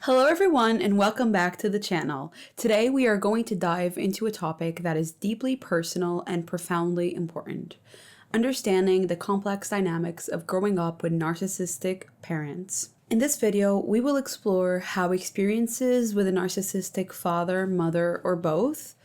Hello everyone and welcome back to the channel. Today we are going to dive into a topic that is deeply personal and profoundly important. Understanding the complex dynamics of growing up with narcissistic parents. In this video, we will explore how experiences with a narcissistic father, mother, or both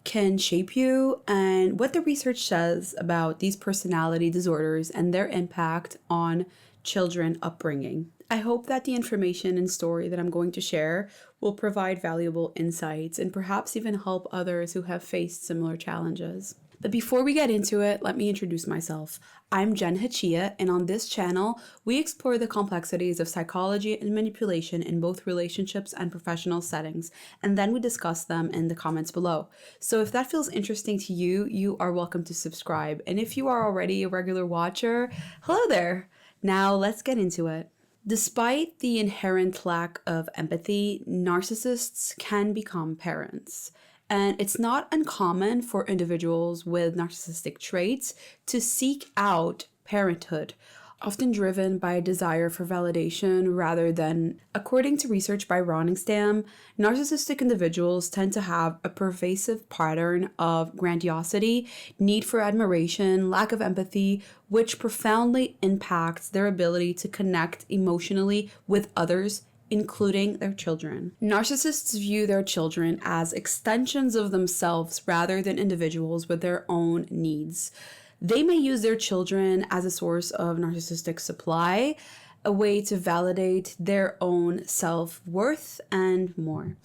can shape you and what the research says about these personality disorders and their impact on children upbringing. I hope that the information and story that I'm going to share will provide valuable insights and perhaps even help others who have faced similar challenges. But before we get into it, let me introduce myself. I'm Jen Hachia, and on this channel, we explore the complexities of psychology and manipulation in both relationships and professional settings, and then we discuss them in the comments below. So if that feels interesting to you, you are welcome to subscribe. And if you are already a regular watcher, hello there! Now let's get into it. Despite the inherent lack of empathy, narcissists can become parents. And it's not uncommon for individuals with narcissistic traits to seek out parenthood, often driven by a desire for validation rather than, according to research by Roningstam, narcissistic individuals tend to have a pervasive pattern of grandiosity, need for admiration, lack of empathy, which profoundly impacts their ability to connect emotionally with others, including their children. Narcissists view their children as extensions of themselves rather than individuals with their own needs. They may use their children as a source of narcissistic supply, a way to validate their own self-worth, and more.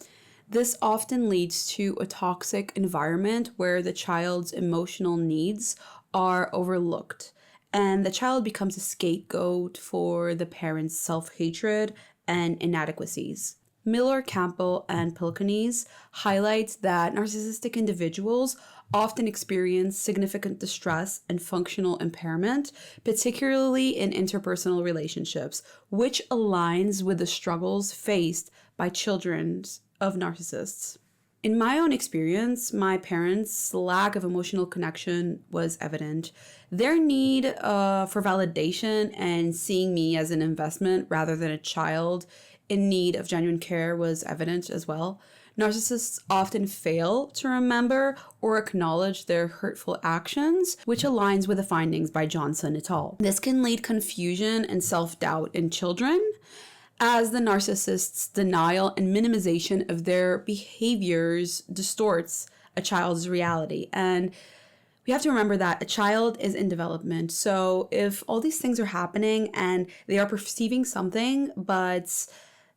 This often leads to a toxic environment where the child's emotional needs are overlooked, and the child becomes a scapegoat for the parent's self-hatred and inadequacies. Miller, Campbell, and Pilkines highlights that narcissistic individuals often experience significant distress and functional impairment, particularly in interpersonal relationships, which aligns with the struggles faced by children of narcissists. In my own experience, my parents' lack of emotional connection was evident. Their need for validation and seeing me as an investment rather than a child in need of genuine care was evident as well. Narcissists often fail to remember or acknowledge their hurtful actions, which aligns with the findings by Johnson et al. This can lead confusion and self-doubt in children, as the narcissist's denial and minimization of their behaviors distorts a child's reality. And we have to remember that a child is in development. So if all these things are happening and they are perceiving something, but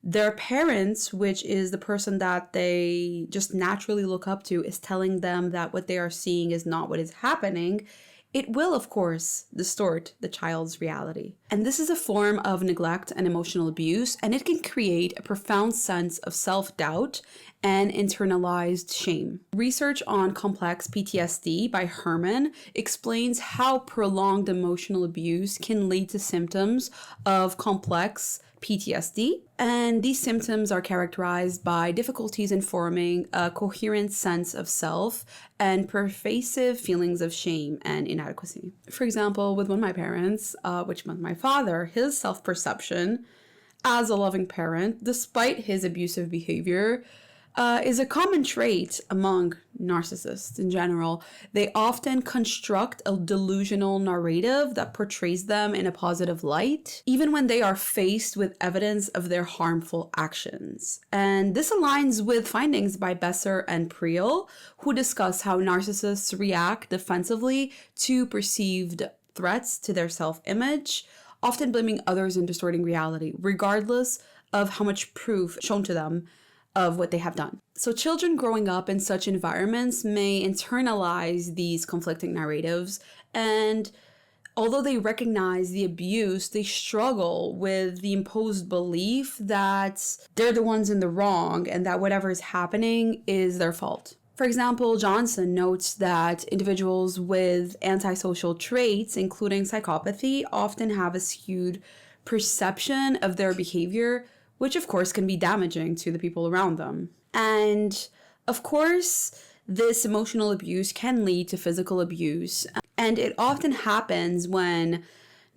their parents, which is the person that they just naturally look up to, is telling them that what they are seeing is not what is happening, it will, of course, distort the child's reality. And this is a form of neglect and emotional abuse, and it can create a profound sense of self-doubt and internalized shame. Research on complex PTSD by Herman explains how prolonged emotional abuse can lead to symptoms of complex PTSD, and these symptoms are characterized by difficulties in forming a coherent sense of self and pervasive feelings of shame and inadequacy. For example, with one of my parents, which was my father, his self-perception as a loving parent, despite his abusive behavior, is a common trait among narcissists in general. They often construct a delusional narrative that portrays them in a positive light, even when they are faced with evidence of their harmful actions. And this aligns with findings by Besser and Priel, who discuss how narcissists react defensively to perceived threats to their self-image, often blaming others and distorting reality, regardless of how much proof shown to them of what they have done. So children growing up in such environments may internalize these conflicting narratives, and although they recognize the abuse, they struggle with the imposed belief that they're the ones in the wrong and that whatever is happening is their fault. For example, Johnson notes that individuals with antisocial traits, including psychopathy, often have a skewed perception of their behavior, which of course can be damaging to the people around them. And of course, this emotional abuse can lead to physical abuse. And it often happens when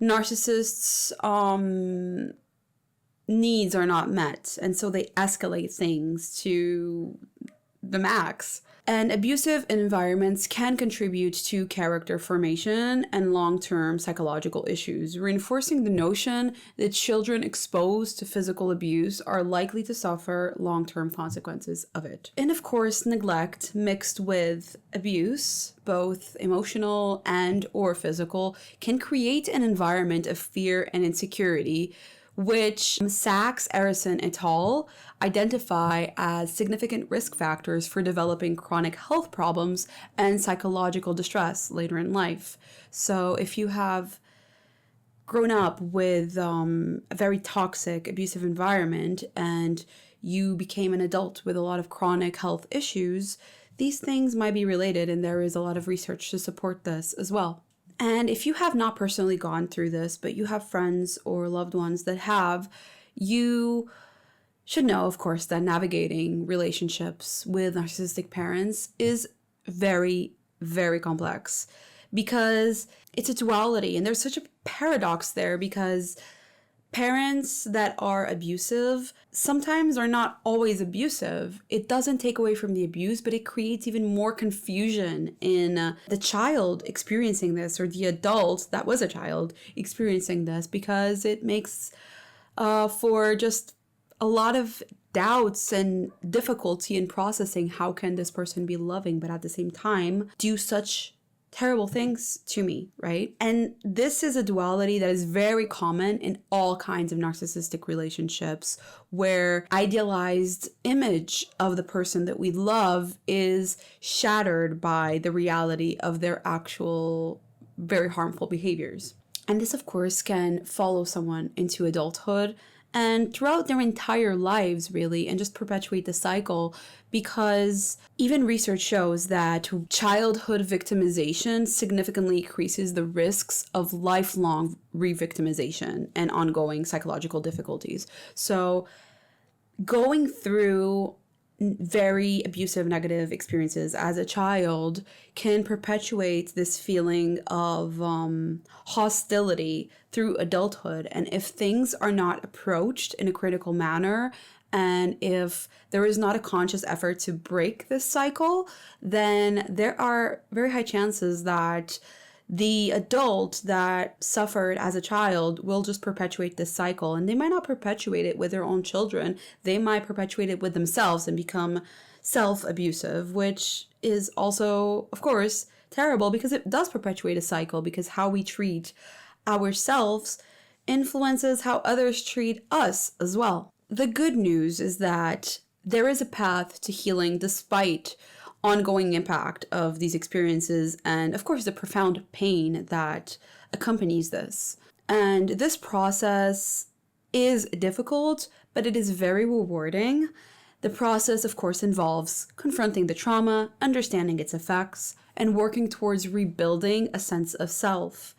narcissists needs are not met, and so they escalate things to the max. And abusive environments can contribute to character formation and long-term psychological issues, reinforcing the notion that children exposed to physical abuse are likely to suffer long-term consequences of it. And of course, neglect mixed with abuse, both emotional and or physical, can create an environment of fear and insecurity, which Sachs, Arison, et al. Identify as significant risk factors for developing chronic health problems and psychological distress later in life. So if you have grown up with a very toxic, abusive environment and you became an adult with a lot of chronic health issues, these things might be related, and there is a lot of research to support this as well. And if you have not personally gone through this, but you have friends or loved ones that have, you should know, of course, that navigating relationships with narcissistic parents is very, very complex because it's a duality. And there's such a paradox there because parents that are abusive sometimes are not always abusive. It doesn't take away from the abuse, but it creates even more confusion in the child experiencing this, or the adult that was a child experiencing this, because it makes for just a lot of doubts and difficulty in processing how can this person be loving, but at the same time do such terrible things to me, right? And this is a duality that is very common in all kinds of narcissistic relationships, where idealized image of the person that we love is shattered by the reality of their actual very harmful behaviors. And this, of course, can follow someone into adulthood and throughout their entire lives, really, and just perpetuate the cycle, because even research shows that childhood victimization significantly increases the risks of lifelong re-victimization and ongoing psychological difficulties. So going through very abusive, negative experiences as a child can perpetuate this feeling of hostility through adulthood. And if things are not approached in a critical manner, and if there is not a conscious effort to break this cycle, then there are very high chances that the adult that suffered as a child will just perpetuate this cycle. And they might not perpetuate it with their own children. They might perpetuate it with themselves and become self-abusive, which is also, of course, terrible because it does perpetuate a cycle, because how we treat ourselves influences how others treat us as well. The good news is that there is a path to healing despite ongoing impact of these experiences and, of course, the profound pain that accompanies this. And this process is difficult, but it is very rewarding. The process, of course, involves confronting the trauma, understanding its effects, and working towards rebuilding a sense of self.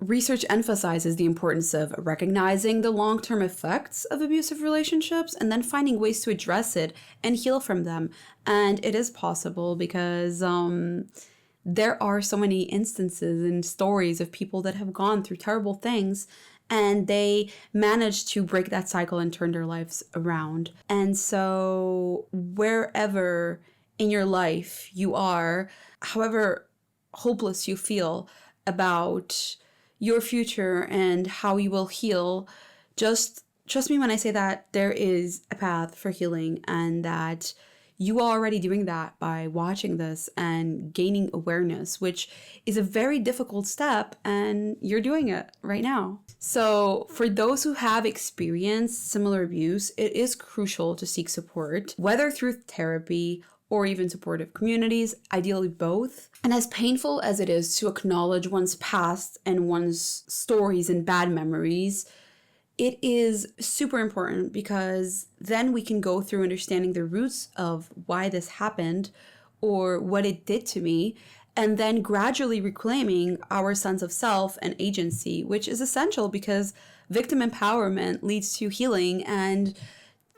Research emphasizes the importance of recognizing the long-term effects of abusive relationships and then finding ways to address it and heal from them. And it is possible because there are so many instances and stories of people that have gone through terrible things and they managed to break that cycle and turn their lives around. And so wherever in your life you are, however hopeless you feel about your future and how you will heal, just trust me when I say that there is a path for healing, and that you are already doing that by watching this and gaining awareness, which is a very difficult step, and you're doing it right now. So for those who have experienced similar abuse, it is crucial to seek support, whether through therapy or even supportive communities, ideally both. And as painful as it is to acknowledge one's past and one's stories and bad memories, it is super important, because then we can go through understanding the roots of why this happened or what it did to me, and then gradually reclaiming our sense of self and agency, which is essential because victim empowerment leads to healing and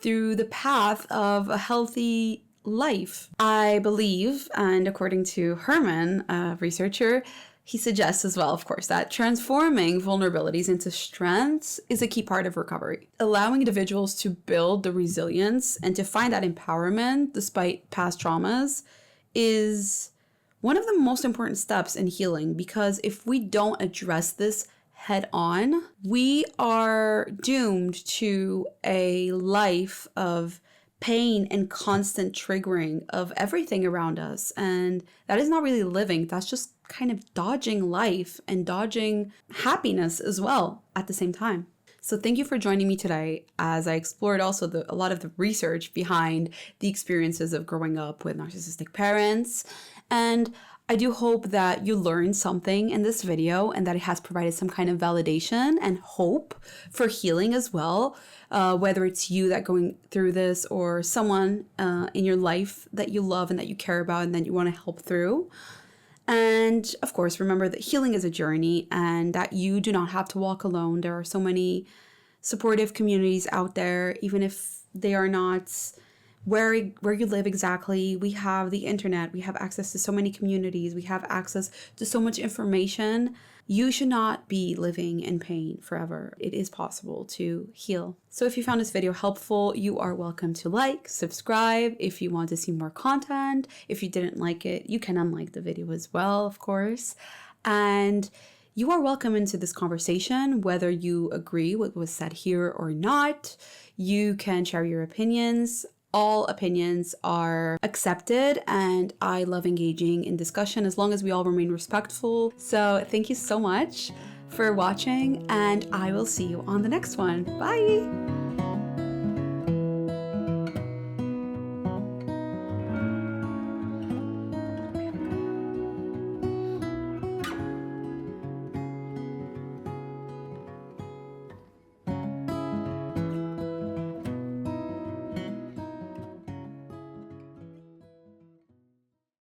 through the path of a healthy life. I believe, and according to Herman, a researcher, He suggests as well, of course, that transforming vulnerabilities into strengths is a key part of recovery. Allowing individuals to build the resilience and to find that empowerment despite past traumas is one of the most important steps in healing, because if we don't address this head on, we are doomed to a life of pain and constant triggering of everything around us. And that is not really living. That's just kind of dodging life and dodging happiness as well at the same time. So thank you for joining me today as I explored also a lot of the research behind the experiences of growing up with narcissistic parents. And I do hope that you learned something in this video and that it has provided some kind of validation and hope for healing as well, whether it's you that going through this or someone in your life that you love and that you care about and that you want to help through. And of course, remember that healing is a journey and that you do not have to walk alone. There are so many supportive communities out there, even if they are not where you live exactly. We have the internet, we have access to so many communities, we have access to so much information. You should not be living in pain forever. It is possible to heal. So if you found this video helpful, you are welcome to like, subscribe if you want to see more content. If you didn't like it, you can unlike the video as well, of course. And you are welcome into this conversation, whether you agree with what was said here or not. You can share your opinions. All opinions are accepted, and I love engaging in discussion as long as we all remain respectful. So thank you so much for watching, and I will see you on the next one. Bye!